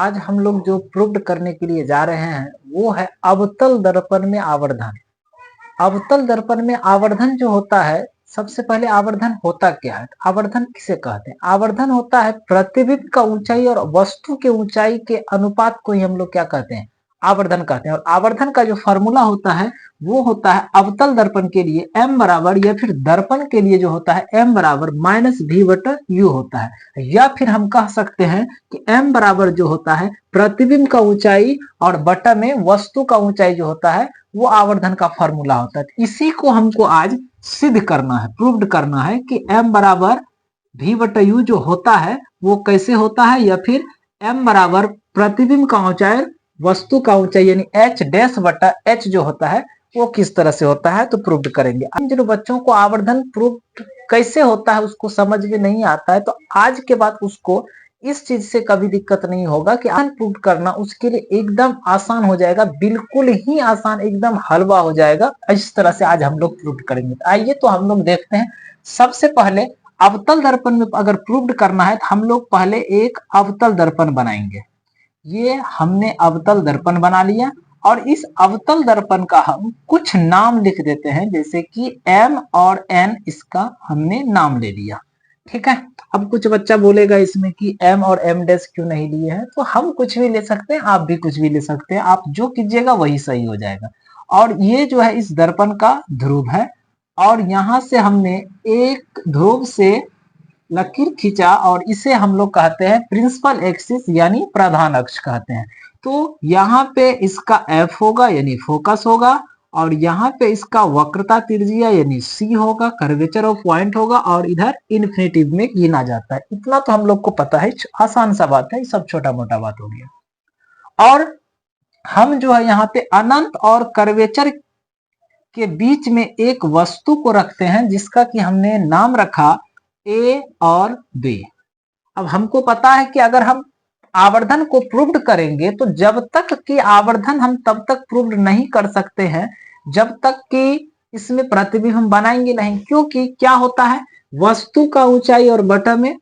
आज हम लोग जो प्रूव करने के लिए जा रहे हैं वो है अवतल दर्पण में आवर्धन। अवतल दर्पण में आवर्धन जो होता है, सबसे पहले आवर्धन होता क्या है? आवर्धन किसे कहते हैं? आवर्धन होता है प्रतिबिंब का ऊंचाई और वस्तु के ऊंचाई के अनुपात को ही हम लोग क्या कहते हैं? आवर्धन कहते हैं। और आवर्धन का जो फॉर्मूला होता है वो होता है अवतल दर्पण के लिए m बराबर, या फिर दर्पण के लिए जो होता है m बराबर -v/u होता है। या फिर हम कह सकते हैं कि m बराबर जो होता है प्रतिबिंब का ऊंचाई और बटा में वस्तु का ऊंचाई जो होता है वो आवर्धन का फॉर्मूला होता है। इसी को हमको आज सिद्ध करना है, प्रूव्ड करना है कि m बराबर v/u जो होता है वो कैसे होता है, या फिर m बराबर प्रतिबिंब का ऊंचाई वस्तु का ऊंचाई यानी h' जो होता है वो किस तरह से होता है, तो प्रूव्ड करेंगे। जिन बच्चों को आवर्धन प्रूव्ड कैसे होता है उसको समझ में नहीं आता है, तो आज के बाद उसको इस चीज से कभी दिक्कत नहीं होगा कि प्रूव करना उसके लिए एकदम आसान हो जाएगा, बिल्कुल ही आसान, एकदम हलवा हो जाएगा। इस तरह से आज हम लोग प्रूव करेंगे। आइए तो हम लोग देखते हैं। सबसे पहले अवतल दर्पण में अगर प्रूव करना है तो हम लोग पहले एक अवतल दर्पण बनाएंगे। ये हमने अवतल दर्पण बना लिया और इस अवतल दर्पण का हम कुछ नाम लिख देते हैं, जैसे कि m और n, इसका हमने नाम ले लिया। ठीक है। अब कुछ बच्चा बोलेगा इसमें कि m और m डैश क्यों नहीं लिए हैं, तो हम कुछ भी ले सकते हैं, आप भी कुछ भी ले सकते हैं, आप जो कीजिएगा वही सही हो जाएगा। और ये जो है इस दर्पण का ध्रुव है और यहां से हमने एक ध्रुव से लकीर खींचा और इसे हम लोग कहते हैं प्रिंसिपल एक्सिस यानी प्रधान अक्ष कहते हैं। तो यहाँ पे इसका F होगा यानी फोकस होगा और यहाँ पे इसका वक्रता त्रिज्या यानी C होगा, कर्वेचर ऑफ पॉइंट होगा और इधर इन्फिनिटिव में गिना जाता है। इतना तो हम लोग को पता है, आसान सा बात है, सब छोटा मोटा बात हो गया। और हम जो है यहाँ पे अनंत और कर्वेचर के बीच में एक वस्तु को रखते हैं जिसका कि हमने नाम रखा A और B। अब हमको पता है कि अगर हम आवर्धन को प्रूव्ड करेंगे तो जब तक कि आवर्धन हम तब तक प्रूव्ड नहीं कर सकते हैं जब तक कि इसमें प्रतिबिंब हम बनाएंगे नहीं। क्योंकि क्या होता है, वस्तु का ऊंचाई और बटा में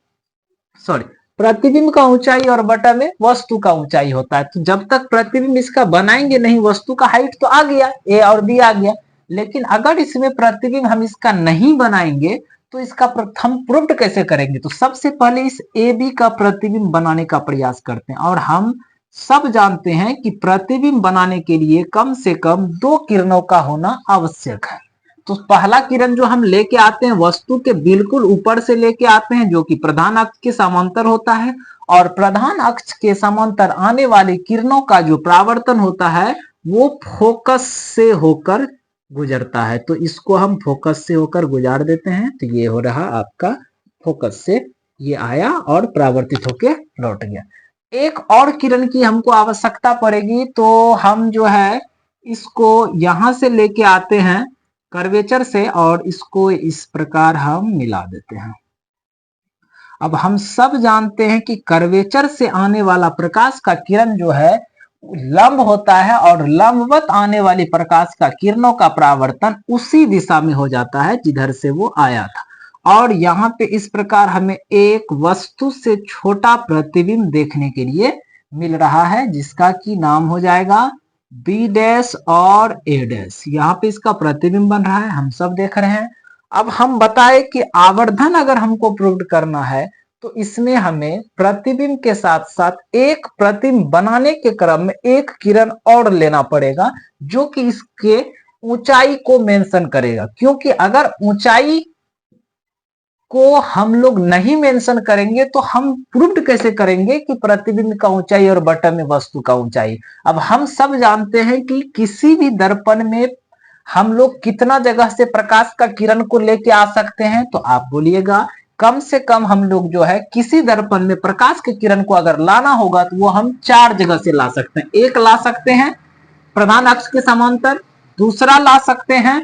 प्रतिबिंब का ऊंचाई और बटा में वस्तु का ऊंचाई होता है। तो जब तक प्रतिबिंब इसका बनाएंगे नहीं, वस्तु का हाइट तो आ गया, A और B आ गया, लेकिन अगर इसमें प्रतिबिंब हम इसका नहीं बनाएंगे तो इसका हम प्रूव्ड कैसे करेंगे? तो सबसे पहले इस AB का प्रतिबिंब बनाने का प्रयास करते हैं। और हम सब जानते हैं कि प्रतिबिंब बनाने के लिए कम से कम 2 किरणों का होना आवश्यक है। तो पहला किरण जो हम लेके आते हैं वस्तु के बिल्कुल ऊपर से लेके आते हैं, जो कि प्रधान अक्ष के समांतर होता है, और प्रधान अक्ष के समांतर आने वाली किरणों का जो परावर्तन होता है वो फोकस से होकर गुजरता है। तो इसको हम फोकस से होकर गुजार देते हैं। तो ये हो रहा आपका फोकस से ये आया और परावर्तित होके लौट गया। एक और किरण की हमको आवश्यकता पड़ेगी, तो हम जो है इसको यहां से लेके आते हैं कर्वेचर से और इसको इस प्रकार हम मिला देते हैं। अब हम सब जानते हैं कि कर्वेचर से आने वाला प्रकाश का किरण जो है लंब होता है और लंबवत आने वाली प्रकाश का किरणों का परावर्तन उसी दिशा में हो जाता है जिधर से वो आया था। और यहाँ पे इस प्रकार हमें एक वस्तु से छोटा प्रतिबिंब देखने के लिए मिल रहा है जिसका कि नाम हो जाएगा B' और A'। यहाँ पे इसका प्रतिबिंब बन रहा है, हम सब देख रहे हैं। अब हम बताए कि आवर्धन अगर हमको प्रूव करना है तो इसमें हमें प्रतिबिंब के साथ साथ एक प्रतिबिंब बनाने के क्रम में एक किरण और लेना पड़ेगा जो कि इसके ऊंचाई को मेंशन करेगा। क्योंकि अगर ऊंचाई को हम लोग नहीं मेंशन करेंगे तो हम प्रूव्ड कैसे करेंगे कि प्रतिबिंब का ऊंचाई और बटा में वस्तु का ऊंचाई। अब हम सब जानते हैं कि किसी भी दर्पण में हम लोग कितना जगह से प्रकाश का किरण को लेके आ सकते हैं, तो आप बोलिएगा कम से कम हम लोग जो है किसी दर्पण में प्रकाश के किरण को अगर लाना होगा तो वो हम 4 जगह से ला सकते हैं। एक ला सकते हैं प्रधान अक्ष के समांतर, दूसरा ला सकते हैं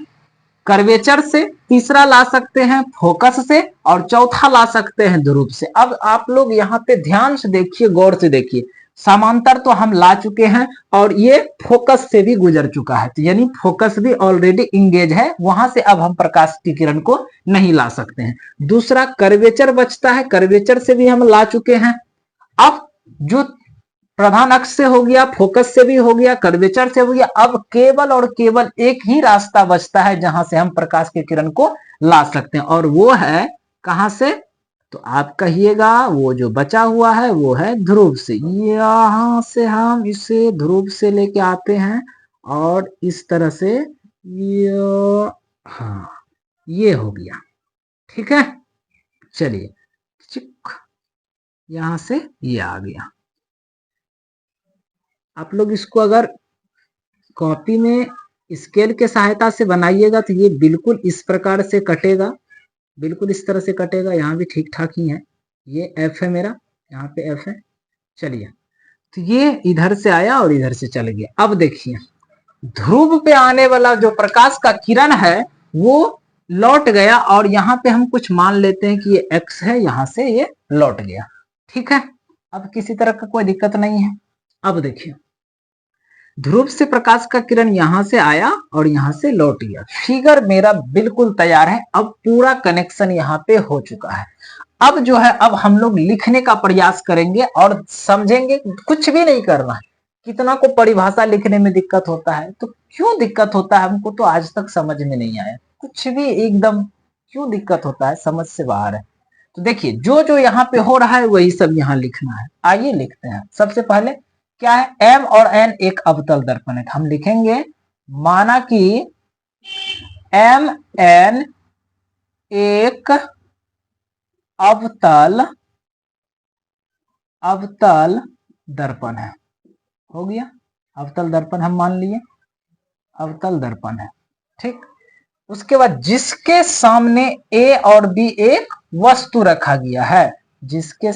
कर्वेचर से, तीसरा ला सकते हैं फोकस से और चौथा ला सकते हैं ध्रुव से। अब आप लोग यहाँ पे ध्यान से देखिए, गौर से देखिए, समांतर तो हम ला चुके हैं और ये फोकस से भी गुजर चुका है, तो यानी फोकस भी ऑलरेडी इंगेज है, वहां से अब हम प्रकाश की किरण को नहीं ला सकते हैं। दूसरा कर्वेचर बचता है, कर्वेचर से भी हम ला चुके हैं। अब जो प्रधान अक्ष से हो गया, फोकस से भी हो गया, कर्वेचर से हो गया। अब केवल और केवल एक ही रास्ता बचता है जहां से हम प्रकाश की किरण को ला सकते हैं, और वो है कहां से? तो आप कहिएगा वो जो बचा हुआ है वो है ध्रुव से। यहां से हम इसे ध्रुव से लेके आते हैं और इस तरह से ये, हाँ ये हो गया, ठीक है। चलिए चिक, यहां से ये आ गया। आप लोग इसको अगर कॉपी में स्केल के सहायता से बनाइएगा तो ये बिल्कुल इस प्रकार से कटेगा, बिल्कुल इस तरह से कटेगा। यहाँ भी ठीक ठाक ही है, ये एफ है मेरा, यहाँ पे एफ है। चलिए, तो ये इधर से आया और इधर से चल गया। अब देखिए ध्रुव पे आने वाला जो प्रकाश का किरण है वो लौट गया, और यहाँ पे हम कुछ मान लेते हैं कि ये एक्स है, यहाँ से ये लौट गया, ठीक है। अब किसी तरह का कोई दिक्कत नहीं है। अब देखिए ध्रुव से प्रकाश का किरण यहां से आया और यहां से लौट गया। फिगर मेरा बिल्कुल तैयार है, अब पूरा कनेक्शन यहाँ पे हो चुका है। अब जो है अब हम लोग लिखने का प्रयास करेंगे और समझेंगे, कुछ भी नहीं करना है। कितना को परिभाषा लिखने में दिक्कत होता है, तो क्यों दिक्कत होता है हमको तो आज तक समझ में नहीं आया, कुछ भी एकदम क्यों दिक्कत होता है, समझ से बाहर है। तो देखिए जो जो यहाँ पे हो रहा है वही सब यहाँ लिखना है। आइए लिखते हैं। सबसे पहले क्या है, एम और एन एक अवतल दर्पण है। हम लिखेंगे माना कि एम एन एक अवतल दर्पण है। हो गया, अवतल दर्पण हम मान लिए अवतल दर्पण है, ठीक। उसके बाद जिसके सामने ए और बी एक वस्तु रखा गया है, जिसके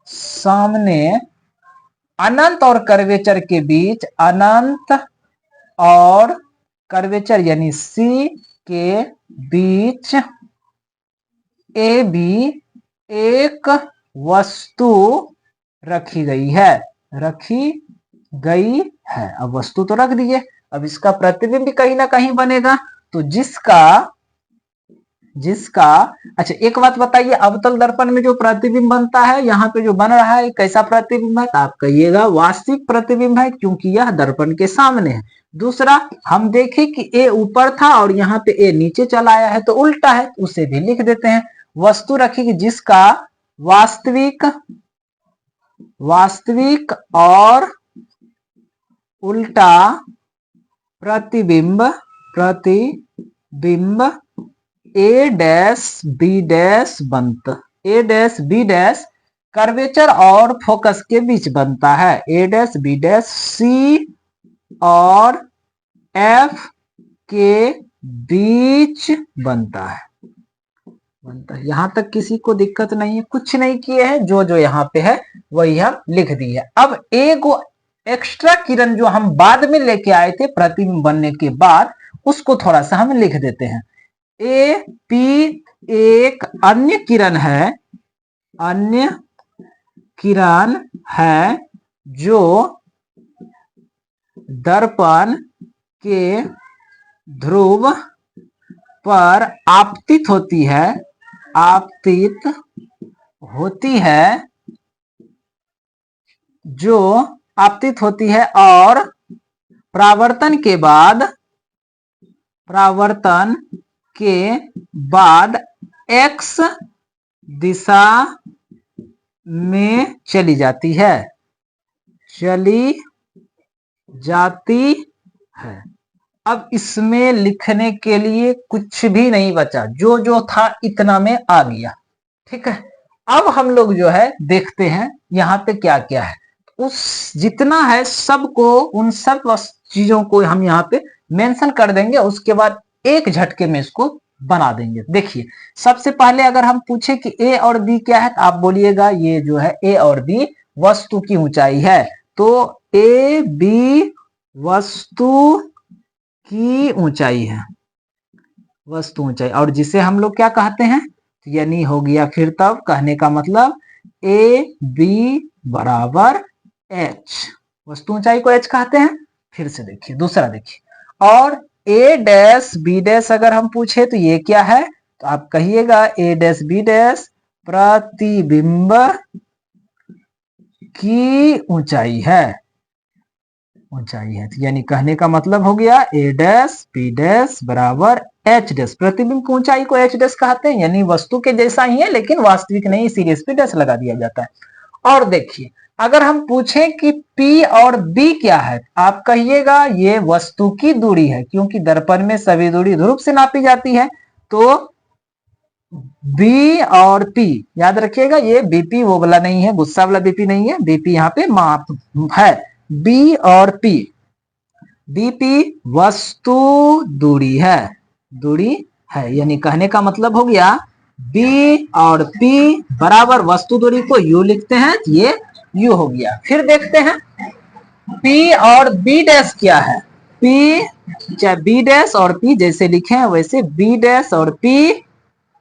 सामने अनंत और कर्वेचर के बीच, अनंत और कर्वेचर यानी सी के बीच ए बी एक वस्तु रखी गई है, अब वस्तु तो रख दिए, अब इसका प्रतिबिंब भी कहीं ना कहीं बनेगा। तो जिसका अच्छा एक बात बताइए, अवतल दर्पण में जो प्रतिबिंब बनता है, यहाँ पे जो बन रहा है कैसा प्रतिबिंब है? तो आप कहिएगा वास्तविक प्रतिबिंब है, क्योंकि यह दर्पण के सामने है। दूसरा हम देखें कि ए ऊपर था और यहाँ पे ए नीचे चला आया है, तो उल्टा है, उसे भी लिख देते हैं। वस्तु रखी जिसका वास्तविक और उल्टा प्रतिबिंब ए डैश बी डैश बनता, ए डैश बी डैश कर्वेचर और फोकस के बीच बनता है, ए डैश बी डैश सी और एफ के बीच बनता है। यहां तक किसी को दिक्कत नहीं है, कुछ नहीं किए हैं, जो जो यहाँ पे है वही हम लिख दिए। अब एक एक्स्ट्रा किरण जो हम बाद में लेके आए थे प्रतिबिंब बनने के बाद, उसको थोड़ा सा हम लिख देते हैं। ए पी एक अन्य किरण है जो दर्पण के ध्रुव पर आपतित होती है और परावर्तन के बाद एक्स दिशा में चली जाती है। अब इसमें लिखने के लिए कुछ भी नहीं बचा, जो जो था इतना में आ गया, ठीक है। अब हम लोग जो है देखते हैं यहाँ पे क्या क्या है, उस जितना है सबको, उन सब चीजों को हम यहाँ पे मेंशन कर देंगे, उसके बाद एक झटके में इसको बना देंगे। देखिए सबसे पहले अगर हम पूछे कि ए और बी क्या है, तो आप बोलिएगा ये जो है ए और बी वस्तु की ऊंचाई है, तो ए बी वस्तु की ऊंचाई है, वस्तु ऊंचाई, और जिसे हम लोग क्या कहते हैं, यानी हो गया फिर तब कहने का मतलब ए बी बराबर एच, वस्तु ऊंचाई को एच कहते हैं। फिर से देखिए दूसरा देखिए, और ए डैश बी डैश अगर हम पूछे तो ये क्या है, तो आप कहिएगा ए डैश बी डैश प्रतिबिंब की ऊंचाई है, ऊंचाई है। तो यानी कहने का मतलब हो गया ए डैश बी डैश बराबर एच डैश। प्रतिबिंब की ऊंचाई को एच डैश कहते हैं, यानी वस्तु के जैसा ही है लेकिन वास्तविक नहीं, इसीलिए इस पे डैश लगा दिया जाता है। और देखिए अगर हम पूछें कि P और B क्या है, आप कहिएगा ये वस्तु की दूरी है, क्योंकि दर्पण में सभी दूरी ध्रुव से नापी जाती है। तो B और P याद रखिएगा, ये BP वो वाला नहीं है, गुस्सा वाला BP नहीं है, BP यहाँ पे माप है। B और P, BP वस्तु दूरी है, दूरी है, यानी कहने का मतलब हो गया B और P बराबर वस्तु दूरी को U लिखते हैं, ये U हो गया। फिर देखते हैं P और B डैश क्या है। P चाहे B डैश और P जैसे लिखे हैं वैसे B डैश और P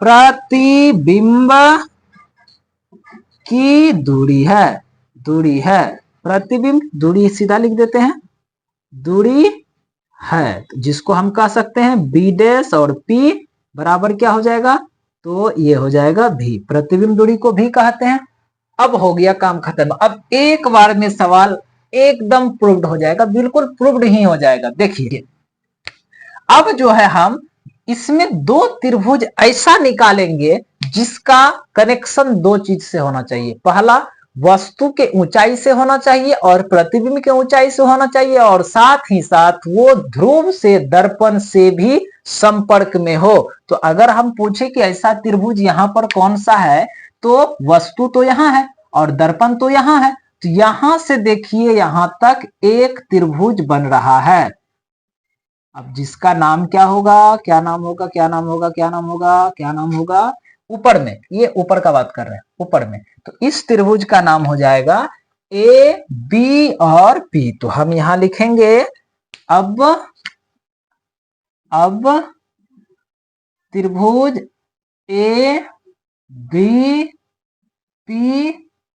प्रतिबिंब की दूरी है, दूरी है, प्रतिबिंब दूरी सीधा लिख देते हैं, दूरी है, जिसको हम कह सकते हैं B डैश और P बराबर क्या हो जाएगा, तो ये हो जाएगा V। प्रतिबिंब दूरी को भी कहते हैं। अब हो गया काम खत्म। अब एक बार में सवाल एकदम प्रूव्ड हो जाएगा, बिल्कुल प्रूव्ड ही हो जाएगा। देखिए अब जो है हम इसमें दो त्रिभुज ऐसा निकालेंगे जिसका कनेक्शन दो चीज से होना चाहिए। पहला वस्तु के ऊंचाई से होना चाहिए और प्रतिबिंब के ऊंचाई से होना चाहिए, और साथ ही साथ वो ध्रुव से दर्पण से भी संपर्क में हो। तो अगर हम पूछे कि ऐसा त्रिभुज यहाँ पर कौन सा है, तो वस्तु तो यहाँ है और दर्पण तो यहाँ है, तो यहां से देखिए यहां तक एक त्रिभुज बन रहा है। अब जिसका नाम क्या होगा, क्या नाम होगा, क्या नाम होगा, क्या नाम होगा, क्या नाम होगा, ऊपर में, ये ऊपर का बात कर रहे हैं, ऊपर में, तो इस त्रिभुज का नाम हो जाएगा ए बी और पी। तो हम यहां लिखेंगे अब त्रिभुज ए बी पी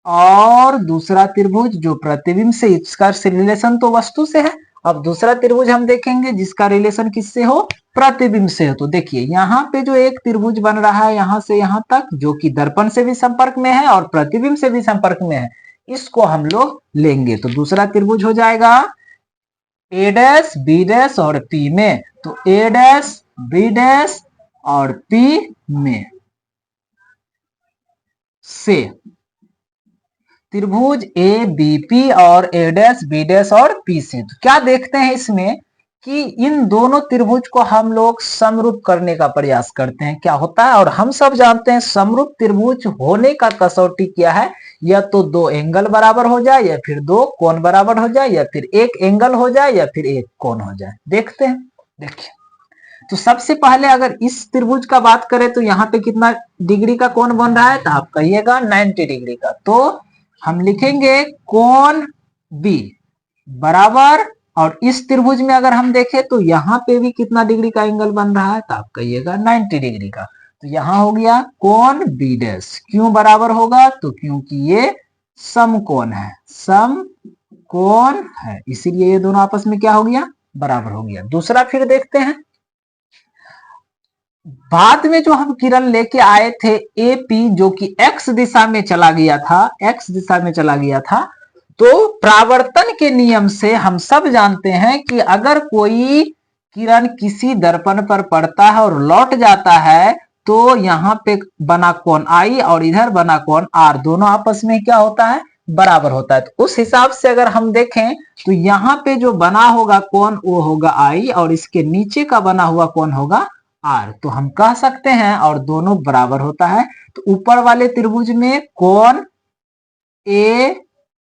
और दूसरा त्रिभुज जो प्रतिबिंब से, इसका रिलेशन तो वस्तु से है। अब दूसरा त्रिभुज हम देखेंगे जिसका रिलेशन किससे हो, प्रतिबिंब से हो। तो देखिए यहाँ पे जो एक त्रिभुज बन रहा है यहां से यहां तक, जो कि दर्पण से भी संपर्क में है और प्रतिबिंब से भी संपर्क में है, इसको हम लोग लेंगे। तो दूसरा त्रिभुज हो जाएगा ए डैश बी डैश और पी में। तो ए डैश बी डैश और पी में से त्रिभुज ए बी पी और ए डैश बी डैश और पी से। तो क्या देखते हैं इसमें कि इन दोनों त्रिभुज को हम लोग समरूप करने का प्रयास करते हैं, क्या होता है। और हम सब जानते हैं समरूप त्रिभुज होने का कसौटी क्या है, या तो दो एंगल बराबर हो जाए, या फिर दो कोण बराबर हो जाए, या फिर एक एंगल हो जाए, या फिर एक कोण हो जाए। देखते हैं, देखिए तो सबसे पहले अगर इस त्रिभुज का बात करें तो यहाँ पे कितना डिग्री का कोण बन रहा है, तो आप कहिएगा 90 डिग्री का। तो हम लिखेंगे कोण B बराबर, और इस त्रिभुज में अगर हम देखें तो यहाँ पे भी कितना डिग्री का एंगल बन रहा है, तो आप कहिएगा 90 डिग्री का। तो यहाँ हो गया कोण B डैश, क्यों बराबर होगा, तो क्योंकि ये समकोण है, समकोण है, इसीलिए ये दोनों आपस में क्या हो गया, बराबर हो गया। दूसरा फिर देखते हैं, बाद में जो हम किरण लेके आए थे AP, जो कि x दिशा में चला गया था, x दिशा में चला गया था, तो परावर्तन के नियम से हम सब जानते हैं कि अगर कोई किरण किसी दर्पण पर पड़ता है और लौट जाता है, तो यहाँ पे बना कोण I और इधर बना कोण R, दोनों आपस में क्या होता है, बराबर होता है। तो उस हिसाब से अगर हम देखें तो यहाँ पे जो बना होगा कोण वो होगा I, और इसके नीचे का बना हुआ कोण होगा R। तो हम कह सकते हैं और दोनों बराबर होता है। तो ऊपर वाले त्रिभुज में कोण A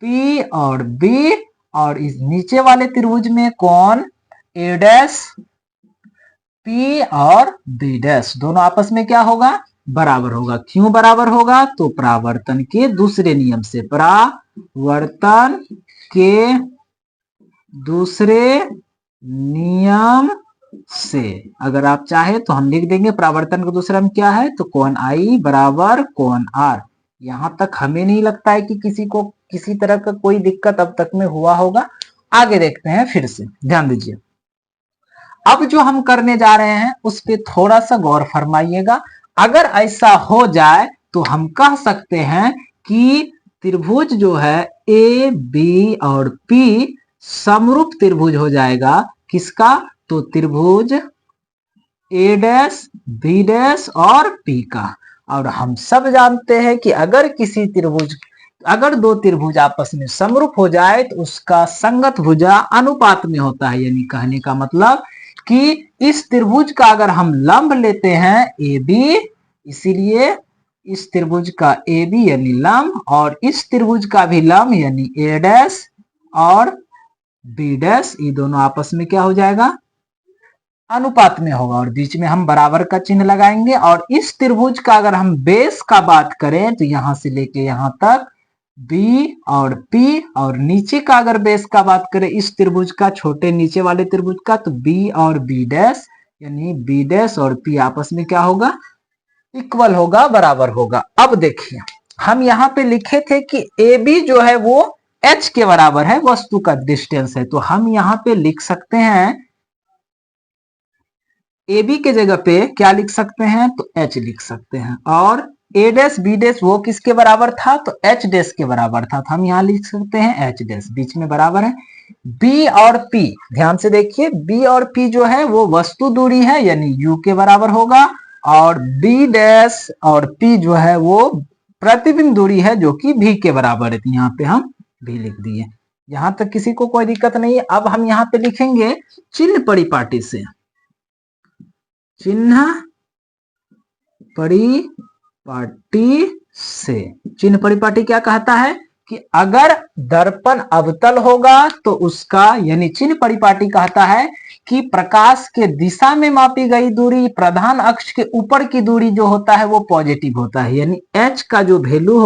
P और B, और इस नीचे वाले त्रिभुज में कोण A डैश P और B डैश, दोनों आपस में क्या होगा, बराबर होगा। क्यों बराबर होगा, तो परावर्तन के दूसरे नियम से, परावर्तन के दूसरे नियम से। अगर आप चाहे तो हम लिख देंगे परावर्तन का दूसरा नियम क्या है, तो कोण I बराबर कोण R। यहां तक हमें नहीं लगता है कि किसी को किसी तरह का कोई दिक्कत अब तक में हुआ होगा। आगे देखते हैं, फिर से ध्यान दीजिए। अब जो हम करने जा रहे हैं उस पे थोड़ा सा गौर फरमाइएगा। अगर ऐसा हो जाए तो हम कह सकते हैं कि त्रिभुज जो है ए बी और पी समरूप त्रिभुज हो जाएगा। किसका? तो त्रिभुज ए डैश बी डैश और पी का। और हम सब जानते हैं कि अगर दो त्रिभुज आपस में समरूप हो जाए तो उसका संगत भुजा अनुपात में होता है। यानी कहने का मतलब कि इस त्रिभुज का अगर हम लंब लेते हैं ए बी, इसीलिए इस त्रिभुज का ए बी यानी लंब, और इस त्रिभुज का भी लंब यानी ए डैश और बी डैश, ये दोनों आपस में क्या हो जाएगा? अनुपात में होगा। और बीच में हम बराबर का चिन्ह लगाएंगे। और इस त्रिभुज का अगर हम बेस का बात करें तो यहां से लेके यहां तक B और P, और नीचे का अगर बेस का बात करें इस त्रिभुज का, छोटे नीचे वाले त्रिभुज का, तो B और B डैश यानी B डैश और P आपस में क्या होगा? इक्वल होगा, बराबर होगा। अब देखिए हम यहाँ पे लिखे थे कि AB जो है वो H के बराबर है, वस्तु का डिस्टेंस है। तो हम यहाँ पे लिख सकते हैं ए बी के जगह पे क्या लिख सकते हैं? तो H लिख सकते हैं। और ए डैश बी डैश वो किसके बराबर था? तो H डैश के बराबर था। तो हम यहाँ लिख सकते हैं H डैश, बीच में बराबर है। B और P, ध्यान से देखिए, B और P जो है वो वस्तु दूरी है यानी U के बराबर होगा। और B डैश और P जो है वो प्रतिबिंब दूरी है जो कि V के बराबर है। तो यहाँ पे हम V लिख दिए। यहाँ तक किसी को कोई दिक्कत नहीं है। अब हम यहाँ पे लिखेंगे चिन्ह परिपाटी से। चिन्ह परिपाटी से, चिन्ह परिपाटी क्या कहता है कि अगर दर्पण अवतल होगा तो उसका, यानी चिन्ह परिपाटी कहता है कि प्रकाश के दिशा में मापी गई दूरी प्रधान अक्ष के ऊपर की दूरी जो होता है वो पॉजिटिव होता है। यानी H का जो वैल्यू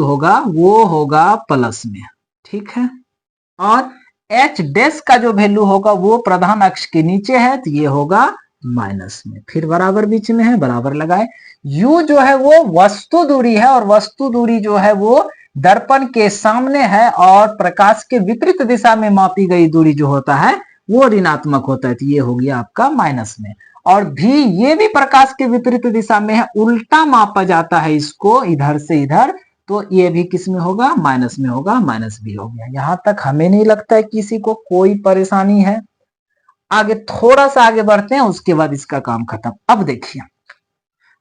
होगा वो होगा प्लस में, ठीक है। और H डैश का जो वैल्यू होगा वो प्रधान अक्ष के नीचे है तो ये होगा माइनस में। फिर बराबर बीच में है, बराबर लगाए। U जो है वो वस्तु दूरी है, और वस्तु दूरी जो है वो दर्पण के सामने है, और प्रकाश के विपरीत दिशा में मापी गई दूरी जो होता है वो ऋणात्मक होता है। तो ये हो गया आपका माइनस में। और भी, ये भी प्रकाश के विपरीत दिशा में है, उल्टा मापा जाता है इसको इधर से इधर, तो ये भी किस में होगा? माइनस में होगा, माइनस भी हो गया। यहां तक हमें नहीं लगता है किसी को कोई परेशानी है। आगे थोड़ा सा आगे बढ़ते हैं, उसके बाद इसका काम खत्म। अब देखिए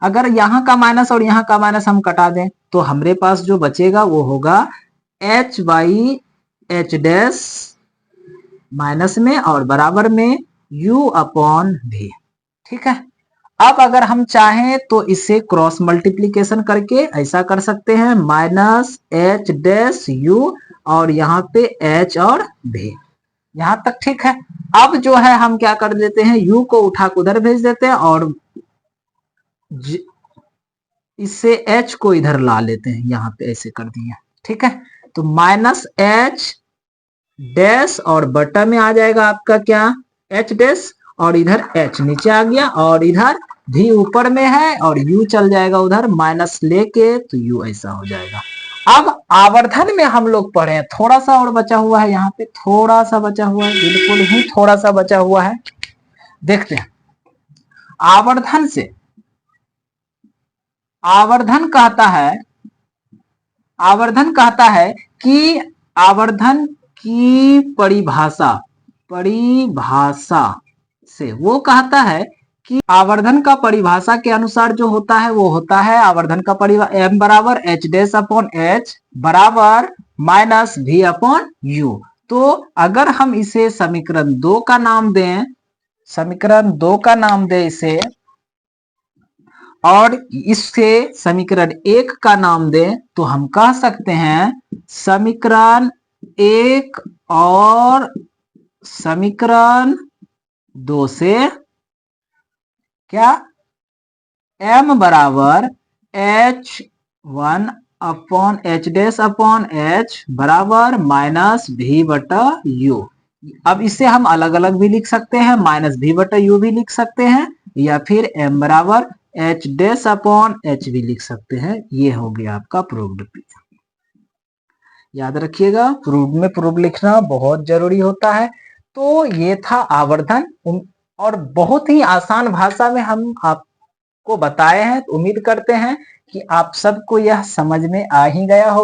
अगर यहाँ का माइनस और यहाँ का माइनस हम कटा दें तो हमारे पास जो बचेगा वो होगा H by H dash minus में और बराबर में U अपॉन V, ठीक है। अब अगर हम चाहें तो इसे क्रॉस मल्टीप्लीकेशन करके ऐसा कर सकते हैं, माइनस H डैश U और यहाँ पे H और V, यहां तक ठीक है। अब जो है हम क्या कर देते हैं, U को उठा के उधर भेज देते हैं और इससे H को इधर ला लेते हैं, यहाँ पे ऐसे कर दिए, ठीक है। तो माइनस H डैश और बटा में आ जाएगा आपका क्या? H डैश, और इधर H नीचे आ गया, और इधर V ऊपर में है और U चल जाएगा उधर माइनस लेके, तो U ऐसा हो जाएगा। अब आवर्धन में हम लोग पढ़े, थोड़ा सा और बचा हुआ है, यहाँ पे थोड़ा सा बचा हुआ है, बिल्कुल ही थोड़ा सा बचा हुआ है। देखते हैं आवर्धन से, आवर्धन कहता है कि आवर्धन की परिभाषा से वो कहता है कि आवर्धन का परिभाषा के अनुसार जो होता है वो होता है आवर्धन का परिभाषा m बराबर H डैश अपॉन H बराबर माइनस V अपॉन U। तो अगर हम इसे समीकरण 2 का नाम दें, इसे, और इससे समीकरण 1 का नाम दें, तो हम कह सकते हैं समीकरण 1 और समीकरण 2 से क्या, m बराबर H1 upon H dash upon H बराबर माइनस V बटा U। अब इसे हम अलग अलग भी लिख सकते हैं, माइनस V बटा U भी लिख सकते हैं, या फिर m बराबर H डैश अपॉन H भी लिख सकते हैं। ये हो गया आपका प्रूव्ड। याद रखिएगा प्रूव्ड में प्रूव लिखना बहुत जरूरी होता है। तो ये था आवर्धन, और बहुत ही आसान भाषा में हम आपको बताए हैं। तो उम्मीद करते हैं कि आप सबको यह समझ में आ ही गया हो।